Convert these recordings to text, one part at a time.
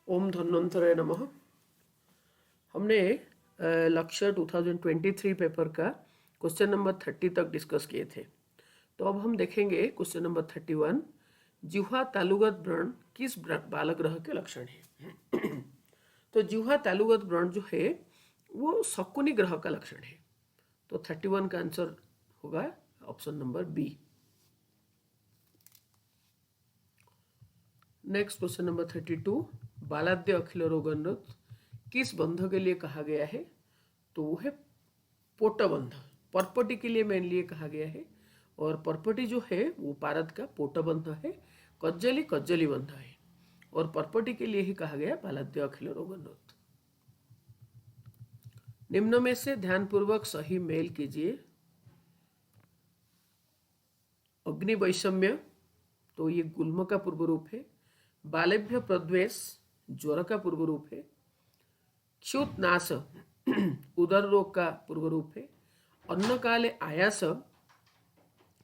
ओम धन्वंतराय नमः। हमने लक्ष्य 2023 पेपर का क्वेश्चन नंबर 30 तक डिस्कस किए थे। तो अब हम देखेंगे क्वेश्चन नंबर 31। जिह्वा तालुगत व्रण किस बालक ग्रह के लक्षण है? तो जिह्वा तालुगत व्रण जो है वो शकुनी ग्रह का लक्षण है। तो 31 का आंसर होगा option number B. Next question number 32। बालाद्य अखिल रोग अनुरोध किस बंध के लिए कहा गया है? तो वो है पोटबंध। परपटी के लिए मेनली कहा गया है, और परपटी जो है वो पारद का पोटबंध है। कज्जली कज्जली बंध है, और परपटी के लिए ही कहा गया बालाद्य अखिल रोग अनुरोध। निम्न में से ध्यानपूर्वक सही मेल कीजिए। अग्नि वैषम्य, तो ये गुल्म का पूर्व रूप है। बालेभ्य प्रद्वेष ज्वर का पूर्व रूप है। क्षुत नाश उदर रोग का पूर्व रूप है। अन्न काले आयास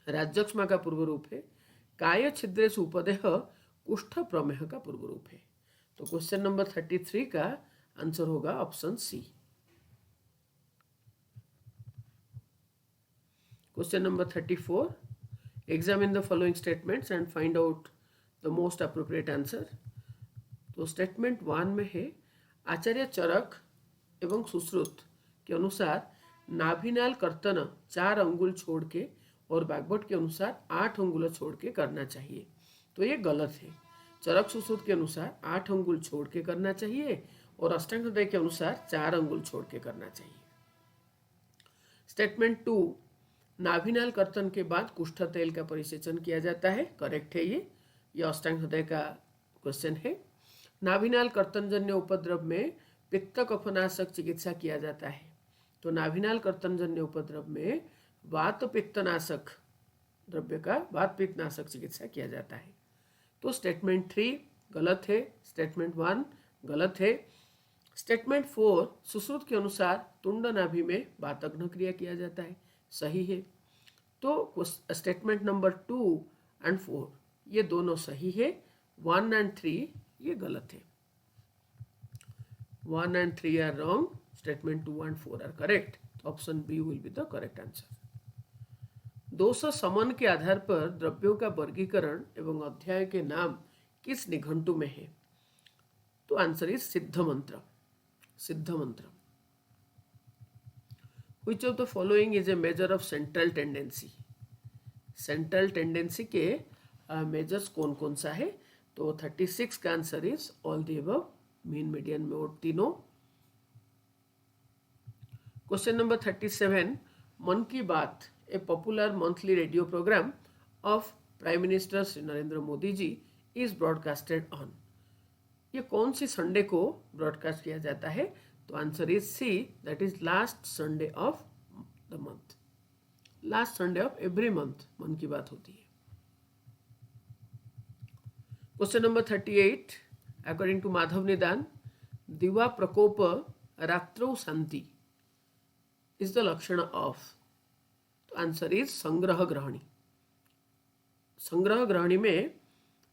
राज्यक्षमा का पूर्व रूप है। काय छिद्रेश उपदेह कुष्ठ प्रमेह का पूर्व रूप है। तो क्वेश्चन नंबर 33 का आंसर होगा option C. Question number 34। Examine the following statements and find out the most appropriate answer. तो स्टेटमेंट 1 में है आचार्य चरक एवं सुश्रुत के अनुसार नाभिनाल कर्तन 4 अंगुल छोड़ के और बागभट के अनुसार 8 अंगुल छोड़ के करना चाहिए। तो ये गलत है। चरक सुश्रुत के अनुसार 8 अंगुल छोड़ के करना चाहिए, और अष्टांग हृदय के अनुसार 4 अंगुल छोड़ के करना चाहिए। स्टेटमेंट 2। नाभिनाल कर्तन के बाद कुष्ठ तेल का परिसेचन किया जाता है। करेक्ट है ये अष्टांग हृदय का क्वेश्चन है। नाभिनाल कर्तनजन्य उपद्रव में पित्त कफनाशक चिकित्सा किया जाता है। तो नाभिनाल कर्तनजन्य उपद्रव में वात पित्तनाशक द्रव्य का वात पित्तनाशक चिकित्सा किया जाता है। तो स्टेटमेंट 3 गलत है। स्टेटमेंट 1 गलत है। स्टेटमेंट 4 सुश्रुत के अनुसार तुंड नाभि में वातघ्न क्रिया किया जाता है। सही है। तो स्टेटमेंट नंबर 2 एंड 4 ये दोनों सही है। 1 एंड 3 ये गलत है। 1 and 3 are wrong. Statement 2 and 4 are correct. Option B will be the correct answer. दोष समन के आधार पर द्रव्यों का वर्गीकरण एवं अध्याय के नाम किस निघंटु में है? तो आंसर इज सिद्ध मंत्र। सिद्ध मंत्र। Which of the following is a measure of central tendency? Central tendency के मेजर्स कौन कौन सा है? तो 36 का answer is all the above, mean median mode तीनों। Question number 37। Mann Ki Baat a popular monthly radio programme of prime minister Shri Narendra Modi ji is broadcasted on. ये कौन सी संडे को ब्रॉडकास्ट किया जाता है? तो answer is C, that is last Sunday of the month. Last Sunday of every month Mann Ki Baat होती है। Question number 38। According to Madhav Nidan दिवा प्रकोप रात्रौ शांति इज द लक्षण ऑफ। तो आंसर इज संग्रह ग्रहणी। संग्रह ग्रहणी में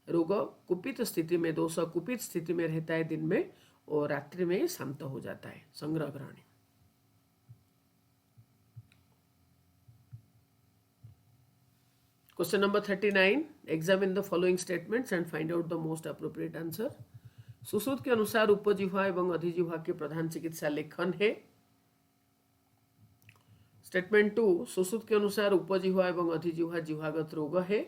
रोग कुपित स्थिति में, दोष कुपित स्थिति में रहता है दिन में, और रात्रि में शांत हो जाता है। संग्रह ग्रहणी। Question number 39। Examine the following statements and find out the most appropriate answer. Sushruta के अनुसार उपजिह्वा एवं अधिजिह्वा के प्रधान चिकित्सा लेखन है। स्टेटमेंट 2। सुश्रुत के अनुसार उपजिह्वा एवं अधिजिह्वा जिह्वागत रोग है।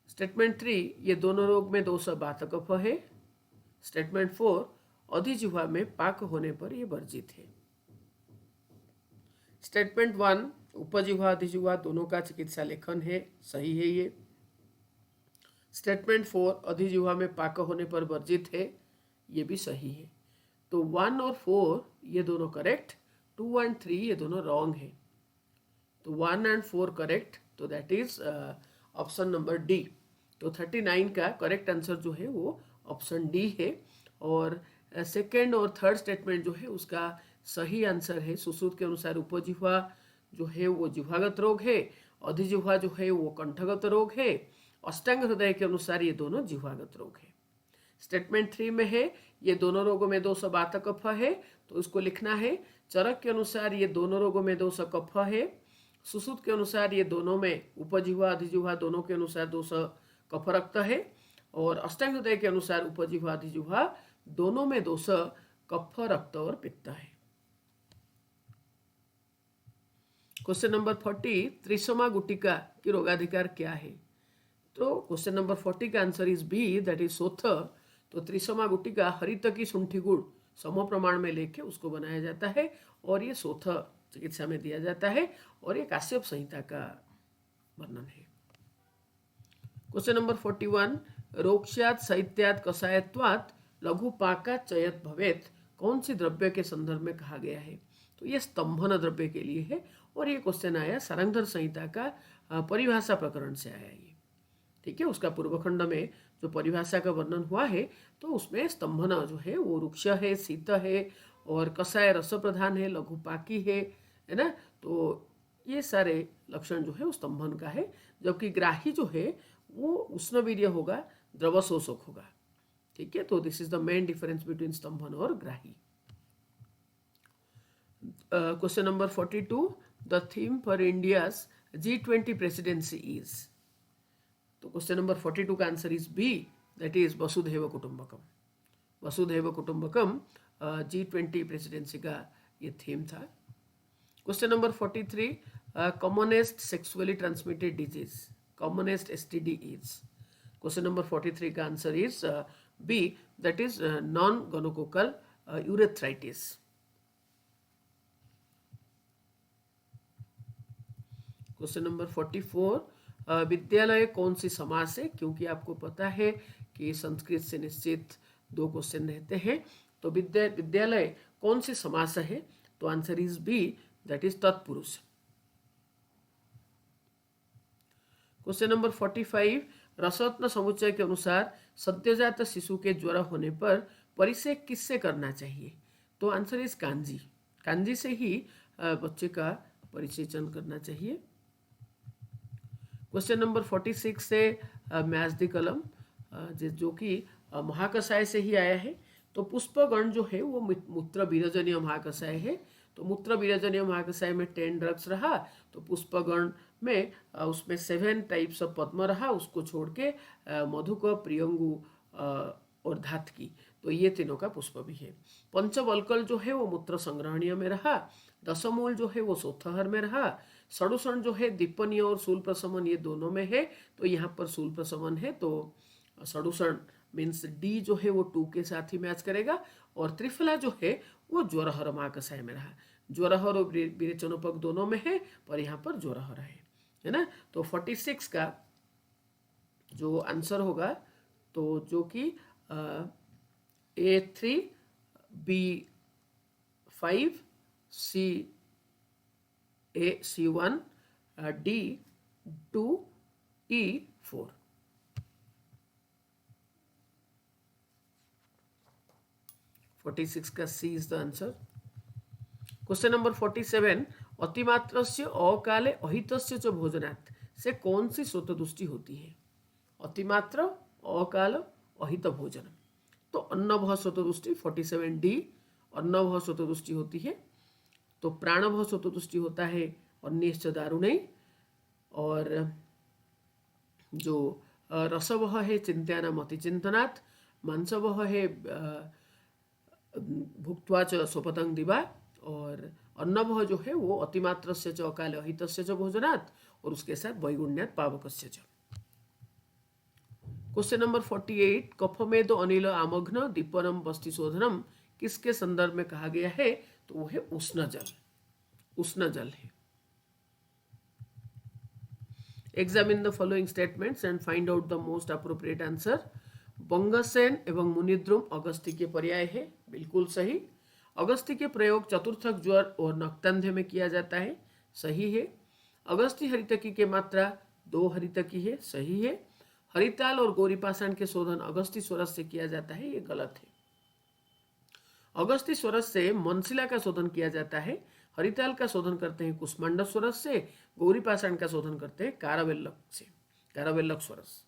स्टेटमेंट 3। ये दोनों रोग में दोष बात कफ है। स्टेटमेंट 4। अधिजिह्वा में पाक होने पर यह वर्जित है। स्टेटमेंट 1 उपजिह्वा अधिजिह्वा दोनों का चिकित्सा लेखन है। सही है ये। स्टेटमेंट 4 अधिजिह्वा में पाक होने पर वर्जित है। ये भी सही है। तो 1 और 4 ये दोनों करेक्ट, 2 एंड 3 ये दोनों रॉन्ग है। तो 1 एंड 4 करेक्ट, तो that is option number D. तो 39 का करेक्ट आंसर जो है वो ऑप्शन डी है। और सेकेंड और थर्ड स्टेटमेंट जो है उसका सही आंसर है। सुश्रुत के अनुसार उपजिह्वा जो है वो जिह्वागत रोग है, अधिजिह्वा जो है वो कंठगत रोग है, अष्टांग हृदय के अनुसार ये दोनों जिह्वागत रोग है। स्टेटमेंट 3 में है ये दोनों रोगों में दोष बात कफ है, तो उसको लिखना है। चरक के अनुसार ये दोनों रोगों में दोष कफ है। सुश्रुत के अनुसार ये दोनों में उपजिह्वा अधिजिह्वा दोनों के अनुसार दोष कफ रक्त है। और अष्टांग हृदय के अनुसार उपजिह्वा अधिजिह्वा दोनों में दोष कफ रक्त और पित्त है। क्वेश्चन नंबर 40, त्रिसमा गुटिका की रोगाधिकार क्या है? तो क्वेश्चन नंबर 40 का answer is B, that is सोथ। तो त्रिसमा गुटिका हरित की शुंठी गुड़ सम प्रमाण में लेके उसको बनाया जाता है और ये सोथ चिकित्सा में दिया जाता है और ये काश्यप संहिता का वर्णन है। क्वेश्चन नंबर 41, रोक्ष्यात् शैत्यात् कषायत्वात् लघुपाकात् चयत भवेत् कौन सी द्रव्य के संदर्भ में कहा गया है? तो ये स्तंभन द्रव्य के लिए है और ये क्वेश्चन आया सारंगधर संहिता का परिभाषा प्रकरण से आया ये। ठीक है, उसका पूर्व खंड में जो परिभाषा का वर्णन हुआ है तो उसमें स्तंभन जो है वो रुक्ष है, शीत है और कषाय रस प्रधान है, लघुपाकी है ना। तो ये सारे लक्षण जो है वो स्तंभन का है, जबकि ग्राही जो है वो उष्णवीर्य होगा, द्रव शोषक होगा। ठीक है, तो this is the main difference between स्तंभन और ग्राही। Question number 42, the theme for India's G20 presidency is. तो क्वेश्चन नंबर 42 का answer is B, that is वसुधैव कुटुंबकम। वसुधैव कुटुंबकम G20 प्रेसिडेंसी का ये थीम था। Question number 43, commonest sexually transmitted disease, commonest STD is. Question number 43 का answer is B, that is non gonococcal urethritis. Question number 44, विद्यालय कौन सी समास है? क्योंकि आपको पता है कि संस्कृत से निश्चित 2 क्वेश्चन रहते हैं, तो विद्यालय कौन सी समास है? तो answer is B, that is तत्पुरुष। क्वेश्चन नंबर 45, रसरत्न समुच्चय के अनुसार सद्योजात शिशु के ज्वर होने पर परिसेक किससे करना चाहिए? तो आंसर इज कांजी। कांजी से ही बच्चे का परिसेचन करना चाहिए। क्वेश्चन नंबर 46 से मैच द कलम जो कि महाकषाय से ही आया है। तो पुष्पगण जो है वो मूत्र विरजनीय महाकषाय है, तो मूत्र विरजनीय महाकषाय में 10 ड्रग्स रहा, तो पुष्पगण में उसमें 7 टाइप्स ऑफ पद्म रहा, उसको छोड़ के मधुक, प्रियंगु और धातकी, तो ये तीनों का पुष्प भी है। पंचवल्कल जो है वो मूत्र संग्रहणीय में रहा, दशमूल जो है वो सोथहर में रहा, षडुषण जो है दीपनीय और शूल प्रशमन ये दोनों में है, तो यहाँ पर शूल प्रशमन है, तो षडुषण मीन्स डी जो है वो 2 के साथ ही मैच करेगा। और त्रिफला जो है वो ज्वरहर महाकषाय में रहा, ज्वरहर और विरेचनोपक दोनों में है, पर यहाँ पर ज्वरहर है ना। तो 46 का जो आंसर होगा, तो जो कि A3 B5 C1 D2 E4। का C is the answer. Question number 47, अतिमात्रस्य अकाले अहितस्य च भोजनात् से कौन सी स्वतदुष्टि होती है? अतिमात्र, अकाल, अहित भोजन, तो अन्नभव स्वतदुष्टि 47D अन्नभव स्वतदुष्टि होती है। तो प्राणभव स्वतदुष्टि होता है अन्यश्च दारुणे, और जो रसवह है चिंत्यानाम अतिचिंतनात्, मांसवह है भुक्त्वा च स्वपतंग दिवा, और अन्नभव जो है वो अतिमात्रस्य च अकाले अहितस्य च भोजनात्, और उसके साथ वैगुण्यात् पावकस्य च। क्वेश्चन नंबर 48, कफमेदो अनिल आमघ्न दीपनम बस्ति शोधनम किसके संदर्भ में कहा गया है? तो वो है उष्ण जल, उष्ण जल है। Examine the following statements and find out the most appropriate answer. बंगसेन एवं मुनिद्रुम अगस्ती के पर्याय है, बिल्कुल सही। अगस्ती के प्रयोग चतुर्थक ज्वर और नक्तंध्य में किया जाता है, सही है। अगस्ती हरितकी के मात्रा 2 हरितकी है, सही है। हरिताल और गौरीपाषाण के शोधन अगस्ती स्वरस से किया जाता है, ये गलत है। अगस्ती स्वरस से मनसिला का शोधन किया जाता है, हरिताल का शोधन करते हैं कुष्मांड स्वरस से, गौरीपाषाण का शोधन करते हैं कारावेल्लक से, कारावेल्लक स्वरस।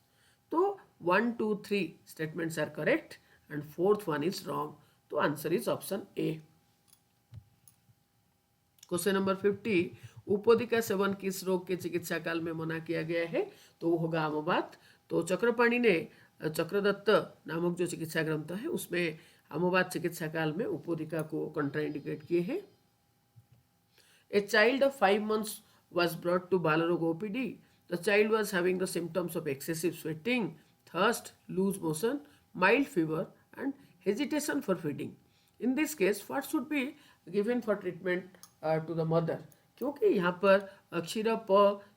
तो 1, 2, 3 statements are correct and fourth one is wrong. तो answer is option A. Question number 50, उपोदी का सेवन किस रोग के चिकित्सा काल में मना किया गया है? तो वो होगा आमोबात. तो चक्रपाणी ने चक्रदत्त नामक जो चिकित्सा ग्रंथ है उसमें आमोबात चिकित्सा काल में उपोदिका को कंट्राइंडिकेट किए हैं. A child of 5 months was brought to Balarog OPD. The child was having the symptoms of excessive sweating, thirst, loose motion, mild fever and hesitation for feeding. In this case, what should be given for treatment to the mother? क्योंकि यहाँ पर क्षीरप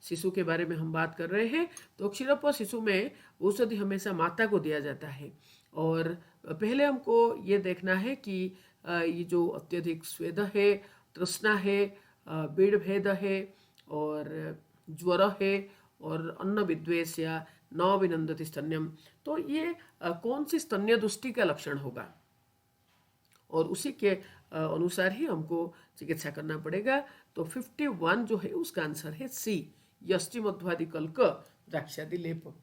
शिशु के बारे में हम बात कर रहे हैं, तो क्षीरप शिशु में औषधि हमेशा माता को दिया जाता है. और पहले हमको ये देखना है कि ये जो अत्यधिक स्वेद है, तृष्णा है, बीड़ भेद है और ज्वर है और अन्न विद्वेष या न विनंदति स्तन्यम, तो ये कौन सी स्तन्य दुष्टि का लक्षण होगा और उसी के अनुसार ही हमको चिकित्सा करना पड़ेगा. तो 51 जो है उसका आंसर है सी, यष्टि मध्वादि कल्क द्राक्षादि लेप.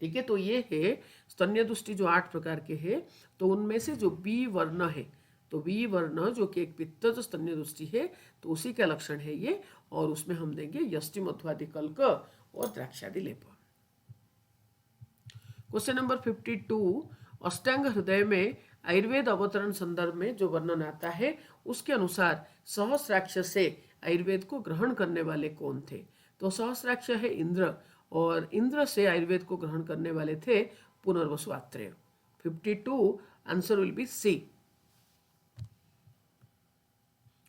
ठीक है, तो ये है स्तन्य दुष्टि जो 8 प्रकार के हैं. तो उनमें से जो बी वर्ण है, तो बी वर्ण जो कि एक पित्तज स्तन्य दुष्टि है, तो उसी का लक्षण है ये, और उसमें हम देंगे यष्टि मध्वादि कल्क और द्राक्षादि लेप. क्वेश्चन नंबर 52, अष्टांग हृदय में आयुर्वेद अवतरण संदर्भ में जो वर्णन आता है उसके अनुसार सहस्राक्ष से आयुर्वेद को ग्रहण करने वाले कौन थे? तो सहस्राक्ष है इंद्र, और इंद्र से आयुर्वेद को ग्रहण करने वाले थे Punarvasu Atreya. 52 answer will be C.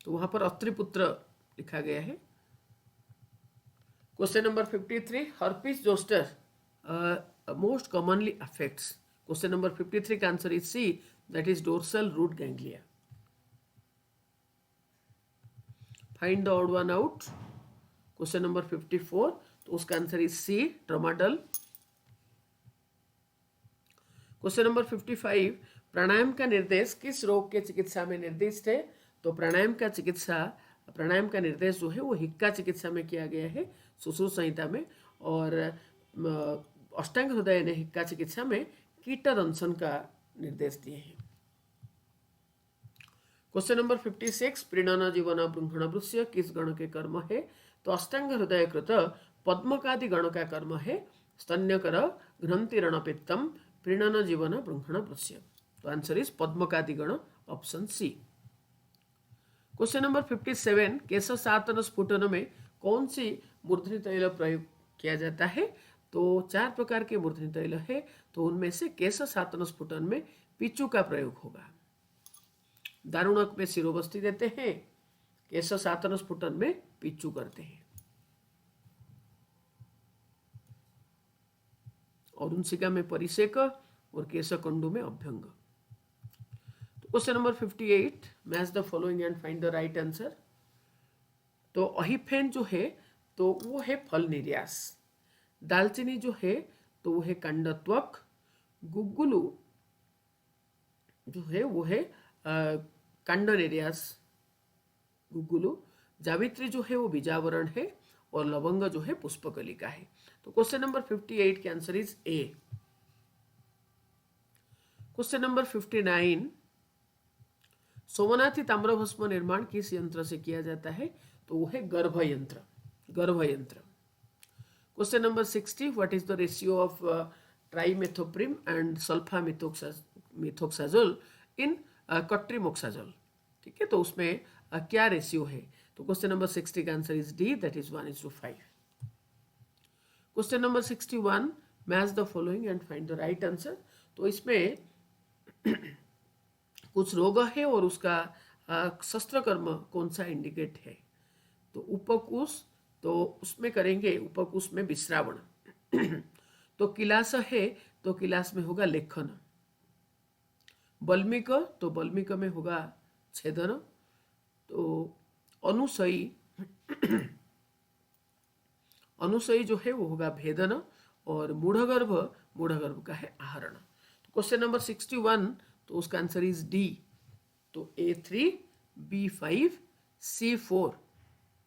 तो वहां पर अत्रिपुत्र लिखा गया है. Question number 53, herpes zoster most commonly affects. Question number 53 का answer is C, that is dorsal root ganglia. Find the odd one out. Question number 54, तो उसका answer is C, tramadol. Question number 55, pranayama का निर्देश किस रोग के चिकित्सा में निर्दिष्ट है? तो प्राणायाम का निर्देश जो है वो हिक्का चिकित्सा में किया गया है, सुश्रुत संहिता में, और अष्टांग हृदय ने हिक्का चिकित्सा में कीटदंशन का निर्देश दिए हैं. क्वेश्चन नंबर 56, प्रीणन जीवन बृंहण वृष्य किस गण के कर्म है? तो अष्टांग हृदय कृत पद्मकादि गण का कर्म है. स्तन्यकर घ्रंतिरण पित्तम प्रीणन जीवन बृंहण वृष्य. तो आंसर इज पद्मकादि गण, ऑप्शन सी. क्वेश्चन नंबर 57, केश सातन स्फुटन में कौन सी मूर्धनि तैल प्रयोग किया जाता है? तो 4 प्रकार के मूर्धनि तैल है, तो उनमें से केश सातन स्फुटन में पिच्चू का प्रयोग होगा. दारुणक में शिरोबस्ती देते हैं, केश सातन स्फुटन में पिच्चू करते हैं. और उनसिका में परिसेक और केशकंडू में अभ्यंग. Question number 58, match the following and find the right answer. तो अहिफेन जो है तो वो है फल निर्यास. दालचीनी जो है तो वो है कांडत्वक. गुग्गुलू जो है वो है कांड निर्यास गुग्गुलू. जावित्री जो है वो बीजावरण है, और लवंग जो है पुष्पकलिका है. तो क्वेश्चन नंबर 58 के answer is A. Question number 59, सोमनाथी ताम्रभस्म निर्माण किस यंत्र से किया जाता है? तो वो है गर्भ यंत्र. Question number 60, what is the ratio of trimethoprim and sulfamethoxazole in cotrimoxazole? ठीक है, तो उसमें क्या रेशियो है? तो क्वेश्चन नंबर 60 का answer is D, that is 1:5. Question number 61, match the following and find the right answer. तो इसमें कुछ रोग है और उसका शस्त्रकर्म कौन सा इंडिकेट है? तो उपकुश, तो उसमें करेंगे उपकुश में विश्रावण. तो किलास है तो किलास में होगा लेखन. बल्मिक, तो बल्मिक में होगा छेदन. तो अनुसयी जो है वो होगा भेदन. और मूढ़गर्भ का है आहरण. तो क्वेश्चन नंबर 61, तो उसका आंसर इज डी. तो A3, B5, C4.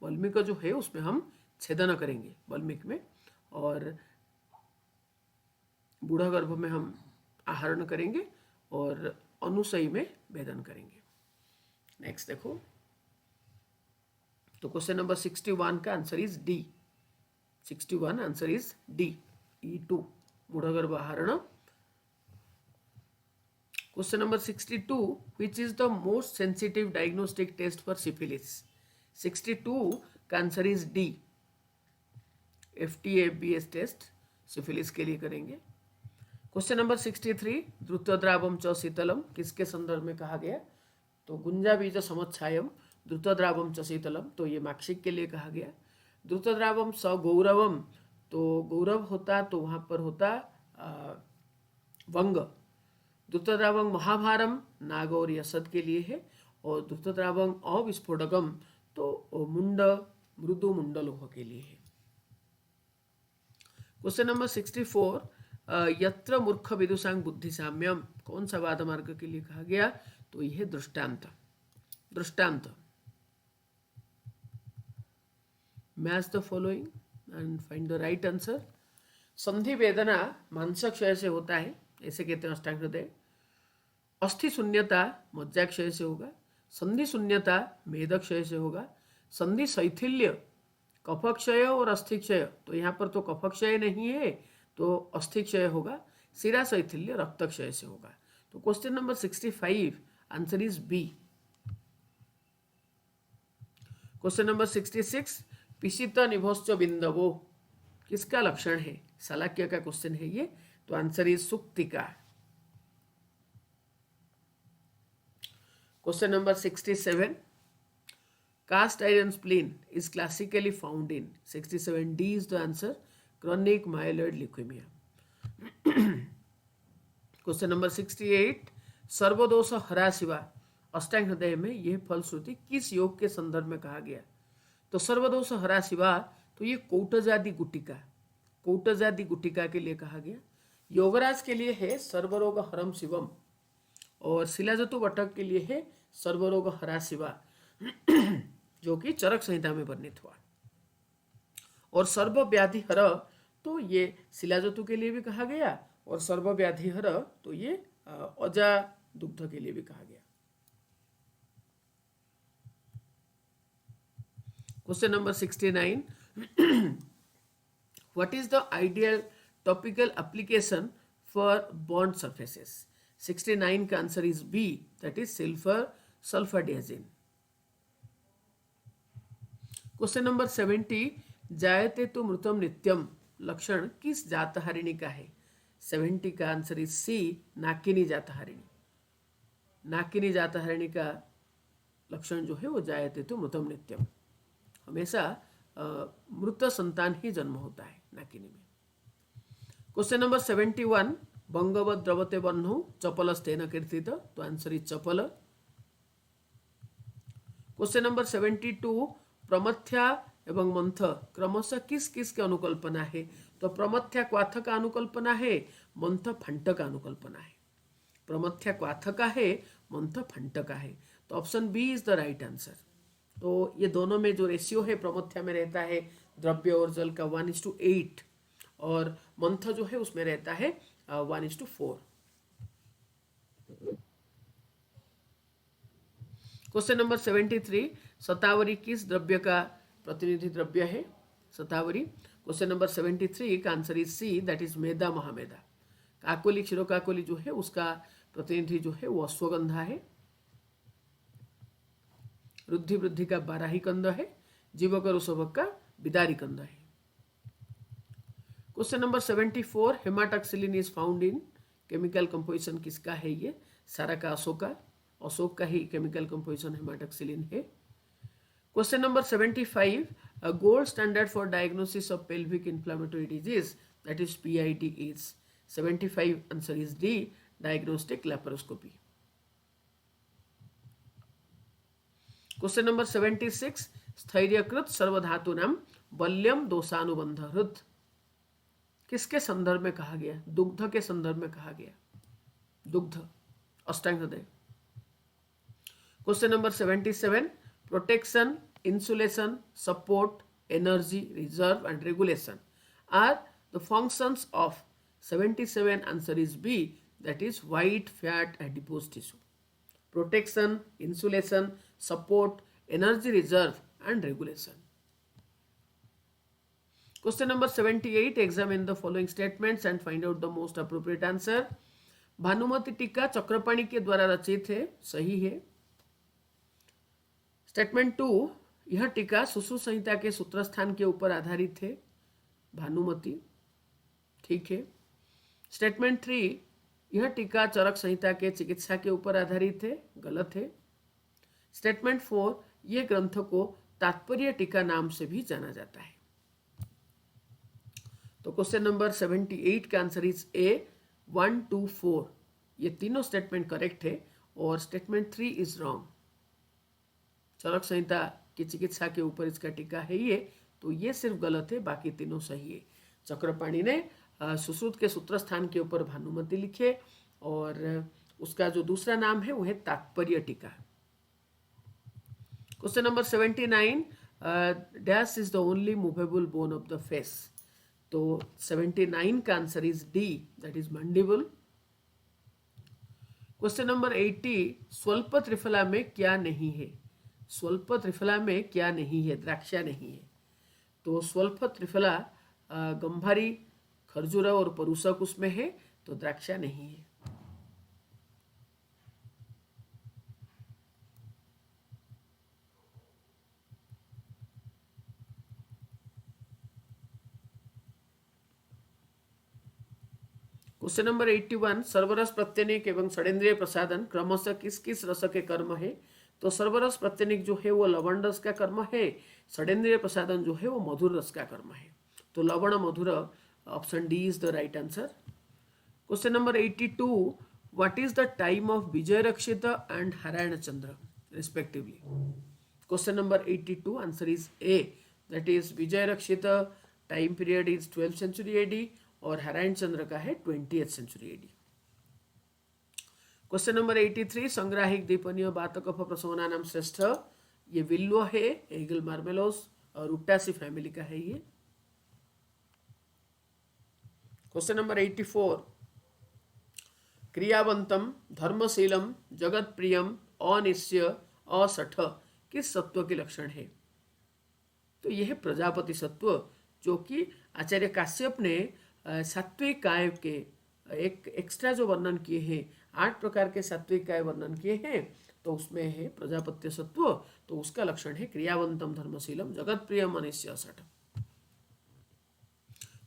बल्मिक जो है उसमें हम छेदन करेंगे बल्मिक में, और बूढ़ा गर्भ में हम आहरण करेंगे और अनुसई में भेदन करेंगे। नेक्स्ट देखो, तो क्वेश्चन नंबर 61 का answer is D. 61 answer is D, E2 बूढ़ा गर्भ आहरण। Question number 62, which is the most sensitive diagnostic test for syphilis. 62 का answer is D, FTA-FBS test syphilis के लिए करेंगे। क्वेश्चन नंबर 63, द्रुतद्रावम च शीतलम किसके संदर्भ में कहा गया? तो गुंजा बीज समुच्छायम द्रुतद्रावम च शीतलम, तो ये माक्षिक के लिए कहा गया। द्रुतद्रावम स गौरवम, तो गौरव होता तो वहां पर होता वंग। द्रुतद्रावम महाभारम नाग और यसद के लिए है, और द्रुतद्रावम अविस्फोटकम तो मुंड मृदु मुंडलोह के लिए है। क्वेश्चन नंबर 64, यत्र मूर्ख विदुषांग बुद्धि साम्यम कौन सा वाद मार्ग के लिए कहा गया? तो यह दृष्टांत। दृष्टांत, match the following and find the right answer. संधि वेदना मांस क्षय से होता है, ऐसे कहते हैं अष्टांग हृदय। अस्थि शून्यता मज्जा क्षय से होगा। संधि शून्यता मेद क्षय से होगा। संधि शैथिल्य कफ क्षय और अस्थि क्षय, तो यहाँ पर तो कफ क्षय नहीं है तो अस्थि क्षय होगा। शिरा शैथिल्य रक्त क्षय से होगा। तो question number 65 answer is B. Question number 66, पिशित निभोश्च बिंदवो किसका लक्षण है? शलाक्य का क्वेश्चन है ये, तो आंसर इज सुक्तिका। Question number 67, cast iron spleen is classically found in 67D is the answer, chronic myeloid leukemia. Question number 68, सर्वदोष हरा शिवा अष्टांग हृदय में यह फलश्रुति किस योग के संदर्भ में कहा गया? तो सर्वदोष हरा शिवा, तो ये कौटजादि गुटिका, कौटजादि गुटिका के लिए कहा गया। योगराज के लिए है सर्वरोग हरम शिवम, और शिलाजतु वटक के लिए है सर्वरोग हरा शिवा जो कि चरक संहिता में वर्णित हुआ। और सर्वव्याधि हर, तो ये शिलाजतु के लिए भी कहा गया, और सर्वव्याधि हर तो ये अजा दुग्ध के लिए भी कहा गया। Question number 69, what is the ideal topical application for बॉन्ड सरफेसेस? 69 का answer is B, that is silver sulfadiazine. Question number 70, जायते तो मृतम नित्यम लक्षण किस जातहारिणी का है? 70 का आंसर इज सी, नाकिनी जातहारिणी। नाकिनी जातहारिणी का लक्षण जो है वो जायते तो मृतम नित्यम, हमेशा मृत संतान ही जन्म होता है नाकिनी में। क्वेश्चन नंबर 71, बंगवत द्रवते बन्हु चपल स्तेन कीर्तित, तो आंसर इज चपल। क्वेश्चन नंबर 72, प्रमथ्या एवं मंथ क्रमशः किस किस के अनुकल्पना है? तो प्रमथ्या क्वाथ का अनुकल्पना है, मंथ फंट का अनुकल्पना है। प्रमथ्या क्वाथ का है, मंथ फंट का है, तो option B is the right answer. तो ये दोनों में जो रेशियो है प्रमथ्या में रहता है द्रव्य और जल का 1:8, और मंथ जो है उसमें रहता है 1:4। क्वेश्चन नंबर 73, शतावरी किस द्रव्य का प्रतिनिधि द्रव्य है? शतावरी। क्वेश्चन नंबर 73 का answer is C, that is मेदा महामेदा। काकोली क्षीरोकाकोली जो है उसका प्रतिनिधि जो है वो अश्वगंधा है। रुद्धि वृद्धि का बाराही कंद है। जीवक और उसवक का बिदारी कंद है। Question number 74, haematoxylin is found in chemical composition किसका है? ये सारा का अशोका, अशोक का ही केमिकल कंपोजिशन हेमाटॉक्सिलिन है। Question number 75, gold standard for diagnosis of pelvic inflammatory disease that is PID is 75 answer is D, diagnostic laparoscopy. Question number 76, स्थैर्यकृत सर्वधातुनाम बल्यम दोषानुबंध हृद किसके संदर्भ में कहा गया? दुग्ध के संदर्भ में कहा गया। दुग्ध अष्टांग हृदय। Question number 77, protection, insulation, support, energy, reserve and regulation are the functions of 77 answer is B, that is white fat adipose tissue. Protection, insulation, support, energy reserve and regulation. Question number 78. Examine the following statements and find out the most appropriate answer. Bhanumati टीका चक्रपाणी के द्वारा रचित है, सही है. Statement 2. यह टीका सुश्रुत संहिता के सूत्रस्थान के ऊपर आधारित है, भानुमति, ठीक है. स्टेटमेंट 3. यह टीका चरक संहिता के चिकित्सा के ऊपर आधारित है, गलत है. स्टेटमेंट 4. यह ग्रंथ को तात्पर्य टीका नाम से भी जाना जाता है. तो क्वेश्चन नंबर 78 का आंसर इज ए 1, 2, 4. ये तीनों स्टेटमेंट करेक्ट है और स्टेटमेंट 3 इज रॉन्ग. चरक संहिता की चिकित्सा के ऊपर इसका टीका है ये, तो ये सिर्फ गलत है, बाकी तीनों सही है. चक्रपाणी ने सुश्रुत के सूत्रस्थान के ऊपर भानुमति लिखे और उसका जो दूसरा नाम है वो है तात्पर्य टीका. Question number 79. Dash is the only movable bone of the face. तो 79 का answer is D, that is mandible. Question number 80. स्वल्प त्रिफला में क्या नहीं है. स्वल्प त्रिफला में क्या नहीं है, द्राक्षा नहीं है. तो स्वल्प त्रिफला गंभारी, खरजूरा और परूसक उसमें है, तो द्राक्षा नहीं है. Question number 81. सर्वरस प्रत्यनिक एवं षडेंद्रिय प्रसादन क्रमशः किस किस रस के कर्म है. तो सर्वरस प्रत्यनिक जो है वो लवण रस का कर्म है, षडेंद्रिय प्रसादन जो है वो मधुर रस का कर्म है. तो लवण मधुर, option D is the right answer. Question number 82. What is the time of Vijay Rakshit and Narayan Chandra respectively. Question number 82 answer is A, that is Vijay Rakshit time period is 12th century AD और नारायण चंद्र का है 20th century AD. Question number 83. संग्राहिक दीपनीय बातकफ प्रसवना नाम श्रेष्ठ. ये willow है, eagle मार्मेलोस और उट्टासी family का है ये. Question number 84. क्रियावंतम, धर्मशीलम, जगत प्रियम, अनिश्चय, असठ किस सत्व के लक्षण है. तो यह है प्रजापति सत्व, जो कि आचार्य काश्यप ने सात्विक काय के एक एक्स्ट्रा जो वर्णन किए हैं, 8 प्रकार के सात्विक काय वर्णन किए हैं, तो उसमें है प्रजापत्य सत्व. तो उसका लक्षण है क्रियावंतम, धर्मशीलम, जगत प्रियम, अनिश्चय, असठ.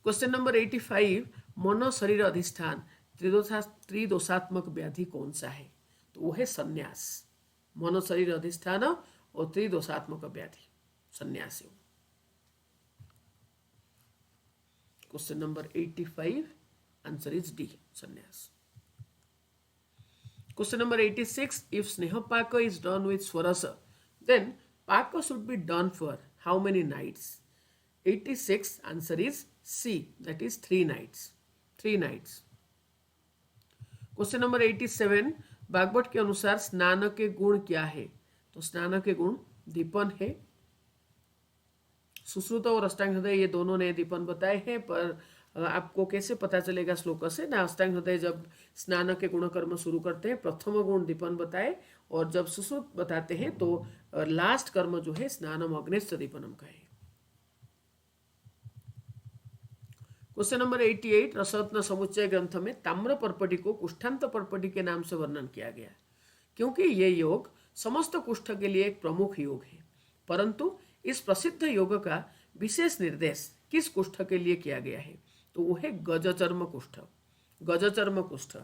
Question number 85. मन शरीर अधिष्ठान त्रिदोषात्मक व्याधि कौन सा है. तो वो है संन्यास. मन शरीर अधिष्ठान और त्रिदोषात्मक व्याधि संन्यास है. Question number 85 answer is D, संन्यास. Question number 86. इफ स्नेहपाक इज डन विथ स्वरस, देन पाक should be done for how many nights. 86 answer is C, that is 3 nights. 3 nights. Question number 87. भागवत के अनुसार स्नान के गुण क्या है. तो स्नान के गुण दीपन है. सुश्रुत और अष्टांग हृदय ये दोनों ने दीपन बताए हैं, पर आपको कैसे पता चलेगा श्लोक से ना. अष्टांग हृदय जब स्नान के गुण कर्म शुरू करते हैं, प्रथम गुण दीपन बताए, और जब सुश्रुत बताते हैं तो लास्ट कर्म जो है स्नानम अग्निश्च दीपनम का है. Question number 88. रसरत्न समुच्चय ग्रंथ में ताम्र पर्पटी को कुष्ठांत पर्पटी के नाम से वर्णन किया गया, क्योंकि ये योग समस्त कुष्ठ के लिए एक प्रमुख योग है, परंतु इस प्रसिद्ध योग का विशेष निर्देश किस कुष्ठ के लिए किया गया है. तो वो है गजचर्म कुष्ठ. गजचर्म कुष्ठ,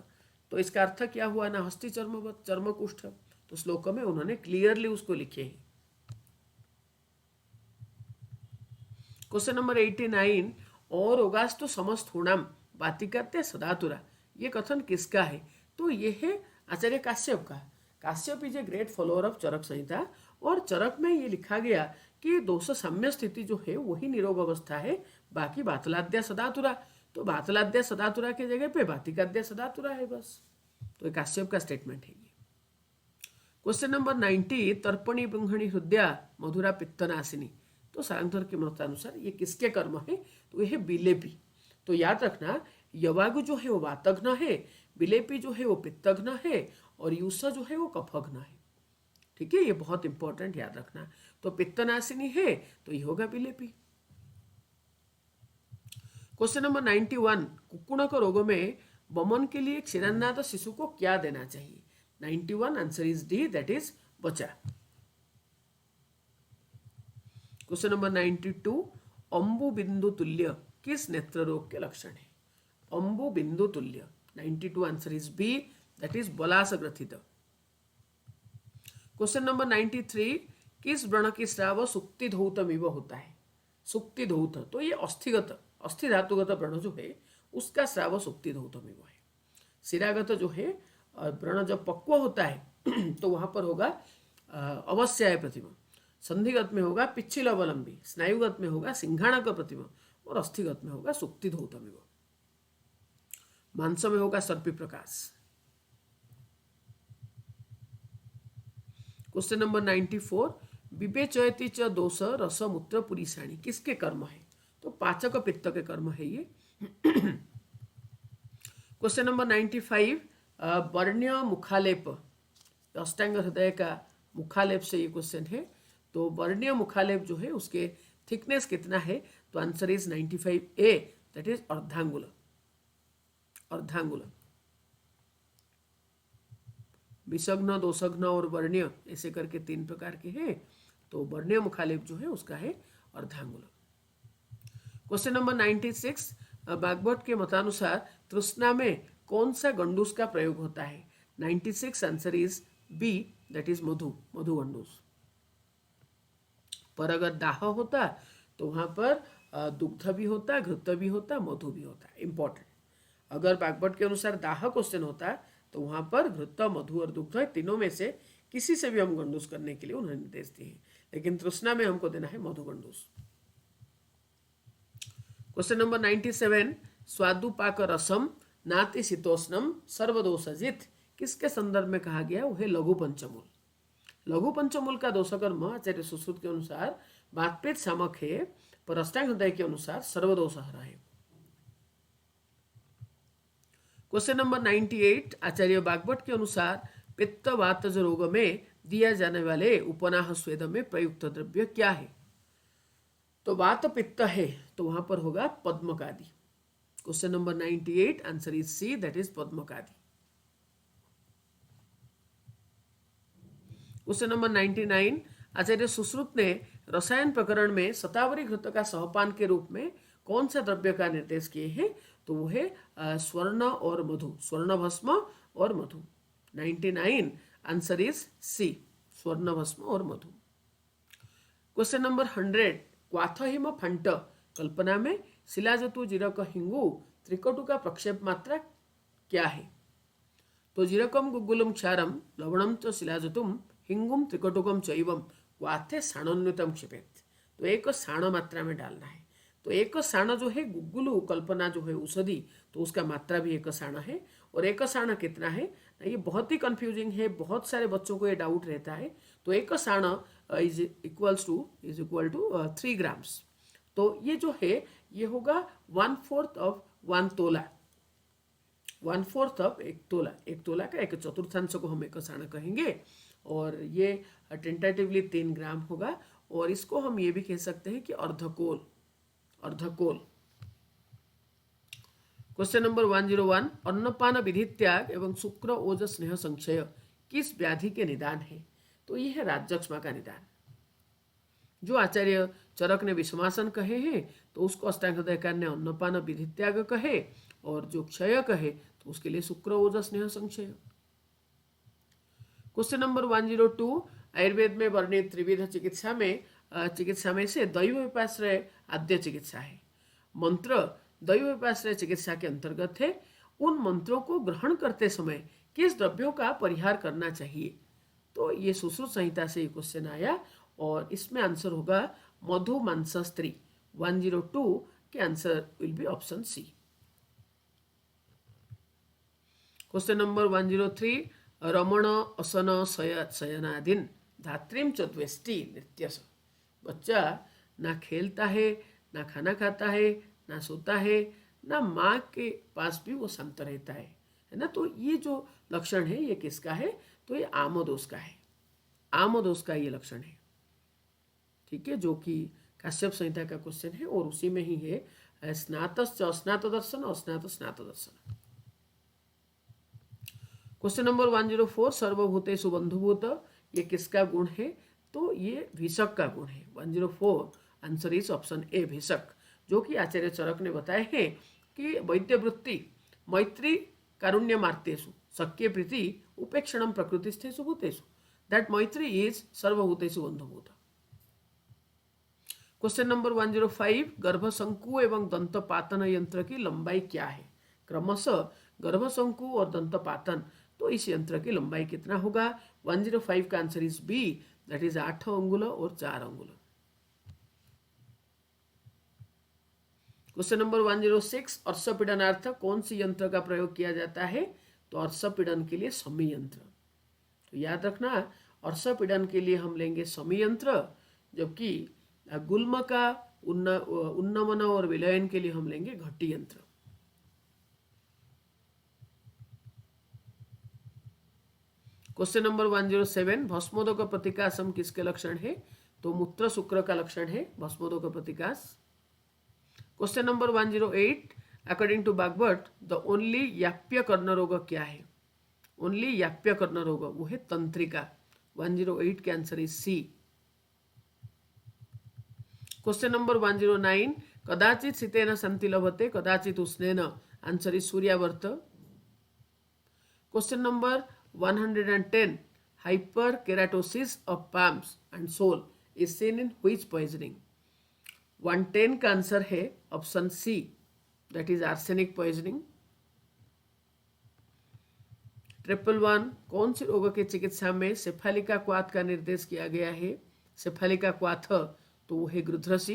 तो इसका अर्थ क्या हुआ ना, हस्ती चर्म कुष्ठ. तो श्लोक में उन्होंने क्लियरली उसको लिखे हैं. Question number 89. और रोगास्तु समस्त हुणाम बातिकात्य सदातुरा, ये कथन किसका है. तो ये है आचार्य काश्यप का. Kashyapa is a great follower of Charaka Samhita, और चरक में ये लिखा गया कि दोष साम्य स्थिति जो है वही निरोग अवस्था है, बाकी बातलाद्या सदातुरा. तो बातलाद्या सदातुरा के जगह पे बातिकाद्या सदातुरा है बस. तो काश्यप का स्टेटमेंट है ये. Question number 90. तर्पणी बृंहणी हृदया मधुरा पित्तनाशिनी. तो सारंगधर के मतानुसार ये किसके कर्म है. तो ये है बिलेपी. तो याद रखना, यवागु जो है वो वातघ्न है, विलेपी जो है वो पित्तघ्न है, और यूसा जो है वो कफघ्न है। ठीक है, ये बहुत इंपॉर्टेंट याद रखना। तो पित्तनाशिनी है तो ये होगा विलेपी। क्वेश्चन नंबर 91, कुक्कुणक रोग में वमन के लिए क्षीरान्नाद शिशु को क्या देना चाहिए? 91 answer is D, that is बचा। क्वेश्चन नंबर 92, अम्बु बिंदु तुल्य किस नेत्र रोग के लक्षण है? अम्बु बिंदु तुल्य, 92 answer is B, that is बलास ग्रथित। क्वेश्चन नंबर 93, किस व्रण की स्राव सुक्ति धौतमिव होता है? सुक्ति धौत, तो ये अस्थिगत, अस्थि धातुगत व्रण जो है उसका स्राव सुक्ति धौतमिव है। शिरागत जो है व्रण जब पक्व होता है तो वहां पर होगा अवश्याय प्रतिमा, संधिगत में होगा पिच्छिल अवलंबी, स्नायुगत में होगा सिंघाणक प्रतिमा, और अस्थिगत में होगा सुक्ति धौतमिव। मांस में होगा सर्पी प्रकाश। क्वेश्चन नंबर 94, विवेचयति च दोष रस मूत्र पुरीषाणी किसके कर्म है? तो पाचक पित्त के कर्म है ये। क्वेश्चन नंबर 95, वर्ण्य मुखालेप, अष्टांग हृदय का मुखालेप से ये क्वेश्चन है। तो वर्ण्य मुखालेप जो है उसके थिकनेस कितना है? तो answer is 95A, that is अर्धांगुल। अर्धांगुल। विषग्न, दोषग्न और वर्ण्य ऐसे करके 3 प्रकार के हैं। तो वर्ण्य मुखालेप जो है उसका है अर्धांगुल। क्वेश्चन नंबर 96, बागभट्ट के मतानुसार तृष्णा में कौन सा गंडूस का प्रयोग होता है? 96 answer is B, that is मधु, मधु गंडूस। पर अगर दाह होता तो वहां पर दुग्ध भी होता, घृत भी होता, मधु भी होता। इंपॉर्टेंट, अगर बागभट्ट के अनुसार दाह क्वेश्चन होता तो वहां पर घृत, मधु और दुग्ध तीनों में से किसी से भी हम गंडूस करने के लिए उन्हें निर्देश दिए हैं, लेकिन तृष्णा में हमको देना है मधु गंडूस। क्वेश्चन नंबर 97, स्वादुपाक रसम नाति शीतोष्णम सर्वदोषजित किसके संदर्भ में कहा गया? वो है लघु पंचमूल। लघु पंचमूल का दोषकर्म आचार्य सुश्रुत के अनुसार वातपित्त शामक है, पर अष्टांग हृदय के अनुसार सर्वदोषहर है। क्वेश्चन नंबर 98, आचार्य बागभट्ट के अनुसार पित्त वातज रोग में दिया जाने वाले उपनाह स्वेद में प्रयुक्त द्रव्य क्या है? तो वात पित्त है तो वहां पर होगा पद्मकादि। Question number 98 answer is C, that is पद्मकादि। क्वेश्चन नंबर 99, आचार्य सुश्रुत ने रसायन प्रकरण में शतावरी घृत का सहपान के रूप में कौन सा द्रव्य का निर्देश किए हैं? तो वो है स्वर्ण और मधु, स्वर्ण भस्म और मधु। 99 आंसर इज सी, स्वर्ण भस्म और मधु। क्वेश्चन नंबर 100, क्वाथहिम फंट कल्पना में शिलाजतु जीरक हिंगु त्रिकटु का प्रक्षेप मात्रा क्या है? तो जीरकम गुग्गुलम क्षारम लवणम च शिलाजतुम हिंगुम त्रिकटुकम चैवम क्वाथे साणोन्वितम क्षिपेत। तो एक साण मात्रा में डालना है। तो एक साण जो है गुग्गुलु कल्पना जो है औषधि, तो उसका मात्रा भी एक साण है। और एक साण कितना है? ये बहुत ही कंफ्यूजिंग है, बहुत सारे बच्चों को ये डाउट रहता है। तो एक साण इज इक्वल टू 3 ग्राम्स। तो ये जो है ये होगा 1/4 ऑफ 1 तोला, 1/4 ऑफ 1 तोला। 1 तोला का 1/4 को हम एक साण कहेंगे, और ये टेंटेटिवली 3 ग्राम होगा। और इसको हम ये भी कह सकते हैं कि अर्धकोल, अर्धकोल। क्वेश्चन नंबर 101, अन्नपान विधि त्याग एवं शुक्र ओज स्नेह संक्षय किस व्याधि के निदान है? तो ये है राजयक्ष्मा का निदान। जो आचार्य चरक ने विषमासन कहे हैं तो उसको अष्टांग हृदयकार ने अन्नपान विधि त्याग कहे, और जो क्षय कहे तो उसके लिए शुक्र ओज स्नेह संक्षय। क्वेश्चन नंबर 102, आयुर्वेद में वर्णित त्रिविध चिकित्सा में से दैव विपाश्रय आद्य चिकित्सा है। मंत्र दैव विपाश्रय चिकित्सा के अंतर्गत है। उन मंत्रों को ग्रहण करते समय किस द्रव्यों का परिहार करना चाहिए? तो ये सुश्रुत संहिता से ये क्वेश्चन आया, और इसमें आंसर होगा मधु मांस स्त्री। 102 के answer will be option C. Question number 103, रमण असन शयनादीन धात्रीम चद्वेष्टि नृत्यस। बच्चा ना खेलता है, ना खाना खाता है, ना सोता है, ना माँ के पास भी वो शांत रहता है ना। तो ये जो लक्षण है ये किसका है, तो ये आमोदोष का है, आमोदोष का ये लक्षण है। ठीक है, जो कि काश्यप संहिता का क्वेश्चन है और उसी में ही है स्नातश्च अस्नात दर्शन, अस्नात स्नात दर्शन। क्वेश्चन नंबर 104, सर्वभूतेषु बंधुभूत, ये किसका गुण है, तो ये भीषक का गुण है। 104 आंसर इज ऑप्शन ए भीषक, जो कि आचार्य चरक ने बताए हैं कि वैद्यवृत्ति मैत्री कारुण्य मार्तेषु शक्य प्रीति उपेक्षणम प्रकृतिस्थेषु भूतेषु, दैट मैत्री इज सर्वभूतेषु बंधुभूत। क्वेश्चन नंबर 105, गर्भशंकु एवं दंतपातन यंत्र की लंबाई क्या है। क्रमशः गर्भशंकु और दंतपातन, तो इस यंत्र की लंबाई कितना होगा। 105 का answer is B, that is 8 अंगुल और 4 अंगुल। क्वेश्चन नंबर 106, अर्षपीडनार्थ कौन सी यंत्र का प्रयोग किया जाता है, तो अर्षपीडन के लिए समी यंत्र। तो याद रखना, अर्षपीडन के लिए हम लेंगे समी यंत्र, जबकि गुल्म का उन्नमन और विलयन के लिए हम लेंगे घटी यंत्र। क्वेश्चन नंबर 107, भस्मोदक प्रतिकाशम किसके लक्षण है, तो मूत्र शुक्र का लक्षण है भस्मोदक प्रतिकाश। Question number 108, according to Vagbhata the only याप्य कर्ण रोग क्या है। ओनली याप्य कर्ण रोग वो है तंत्रिका। 108 के answer is C. Question number 109, कदाचित शीतेन शांति लभते कदाचित उष्णेन, आंसर इज सूर्यावर्त। Question number 110, hyperkeratosis of palms and sole is seen in which poisoning. 110 का आंसर है option C, that is arsenic poisoning. 111, कौन सी रोग की चिकित्सा में सेफालिका क्वाथ का निर्देश किया गया है। सेफालिका क्वाथ तो वो है गृध्रसी।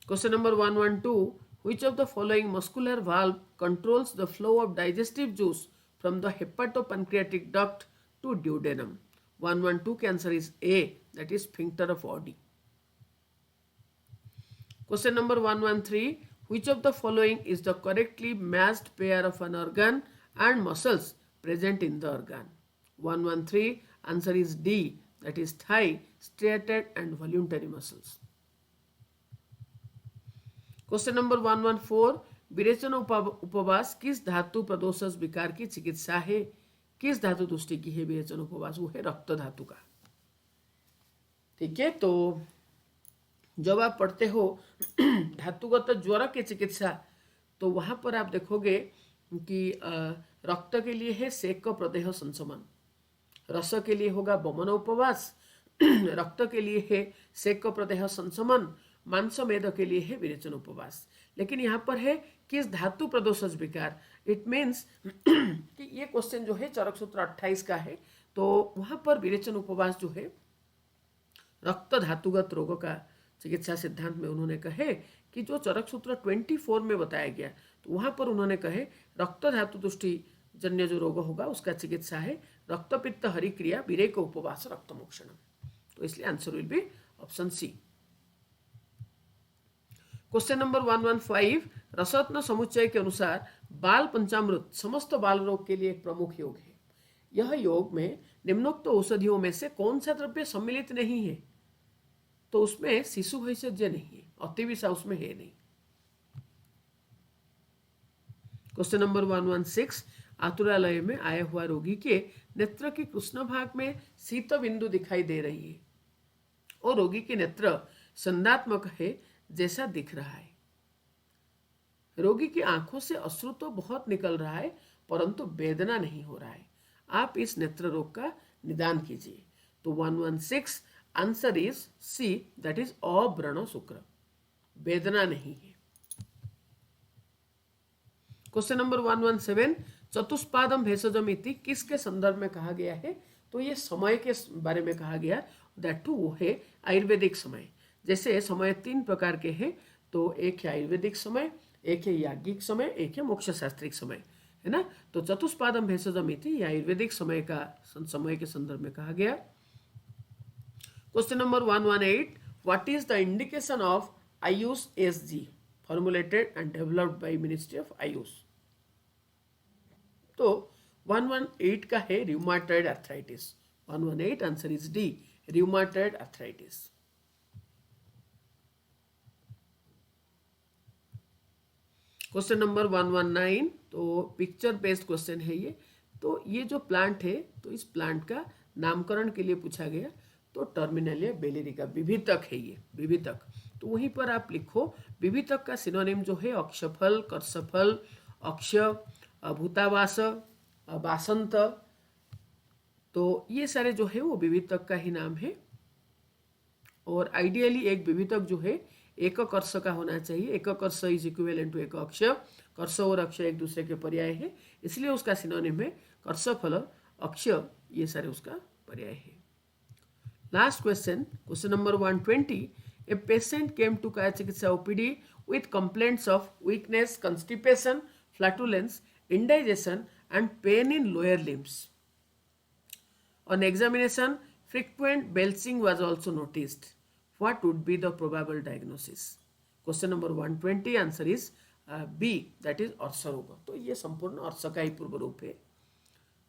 Question number 112, which of the following muscular valve controls the flow of digestive juice from the hepatopancreatic duct to duodenum। 112 के answer is A, that is sphincter of Oddi। Question number 113, which of the following is the correctly matched pair of an organ and muscles present in the organ। 113 answer is D, that is thigh, striated and voluntary muscles। Question number 114, विरेचन उपवास किस धातु प्रदोषस विकार की चिकित्सा है। किस धातु तुष्टि की है विरेचन उपवास, वो है रक्त धातु का। ठीक है, तो जब आप पढ़ते हो धातुगत ज्वर की चिकित्सा, तो वहां पर आप देखोगे कि रक्त के लिए है सेक प्रदेह संशमन, रस के लिए होगा वमन उपवास, रक्त के लिए है सेक प्रदेह संशमन, मांस मेद के लिए है विरेचन उपवास। लेकिन यहाँ पर है किस धातु प्रदोषज विकार, इट मीन्स कि ये क्वेश्चन जो है चरक सूत्र 28 का है, तो वहां पर विरेचन उपवास जो है रक्त धातुगत रोगों का चिकित्सा सिद्धांत में उन्होंने कहे कि जो चरक सूत्र 24 में बताया गया, तो वहां पर उन्होंने कहे रक्त धातु तुष्टि जन्य जो रोग होगा उसका चिकित्सा है रक्तपित्त हरिक्रिया विरेक उपवास रक्त मोक्षण। तो इसलिए answer will be option C. Question number 115, Rasaratna समुच्चय के अनुसार बाल पंचामृत समस्त बाल रोग के लिए एक प्रमुख योग है। यह योग में निम्नोक्त औषधियों में से कौन सा द्रव्य सम्मिलित नहीं है, तो उसमें शिशु भैषज्य नहीं है, अतिविषा उसमें है नहीं। क्वेश्चन नंबर 116, आतुरालय में आया हुआ रोगी के नेत्र के कृष्ण भाग में शीत बिंदु दिखाई दे रही है और रोगी के नेत्र संदात्मक है जैसा दिख रहा है। रोगी की आंखों से अश्रु तो बहुत निकल रहा है परंतु वेदना नहीं हो रहा है। आप इस नेत्र रोग का निदान कीजिए। तो 116 answer is C, that is अव्रण शुक्र, वेदना नहीं है। क्वेश्चन नंबर 117, चतुष्पादम भेषजम इति किसके संदर्भ में कहा गया है, तो ये समय के बारे में कहा गया, दैट टू वो है आयुर्वेदिक समय। जैसे समय 3 प्रकार के हैं, तो एक है आयुर्वेदिक समय, एक है याज्ञिक समय, एक है मोक्ष शास्त्रिक समय, है ना। तो चतुष्पादम भेषजम इति आयुर्वेदिक समय के संदर्भ में कहा गया। Question number 118, what is the indication of AYUSH SG, formulated and developed by ministry of AYUSH. तो 118 का है rheumatoid arthritis. 118 answer is D, rheumatoid arthritis. Question number 119, तो पिक्चर बेस्ड क्वेश्चन है ये। तो ये जो प्लांट है, तो इस प्लांट का नामकरण के लिए पूछा गया। तो टर्मिनेलिया बेलेरिका, विभितक है ये, विभितक। तो वहीं पर आप लिखो विभितक का सिनोनिम जो है अक्षफल, कर्षफल, अक्ष, भूतावास, बासंत। तो ये सारे जो है वो विभितक का ही नाम है। और आइडियली एक विभितक जो है एक कर्ष का होना चाहिए। एक कर्ष इज इक्विवेलेंट टू एक अक्ष। कर्ष और अक्ष एक दूसरे के पर्याय है, इसलिए उसका सिनोनिम है कर्षफल, अक्ष, ये सारे उसका पर्याय है। Last question, question number 120, a patient came to Kaya Chikitsa OPD with complaints of weakness, constipation, flatulence, indigestion and pain in lower limbs. On examination, frequent belching was also noticed. What would be the probable diagnosis? Question number 120, answer is B, that is अर्श रोग। तो ये संपूर्ण अर्श का ही पूर्व रूप है।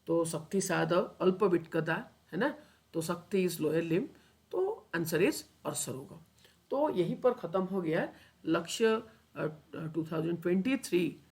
तो शक्ति साध अल्प विटकता है ना, तो शक्ति इज लोअर लिम्ब, तो आंसर इज अर्श रोग। तो यहीं पर खत्म हो गया लक्ष्य 2023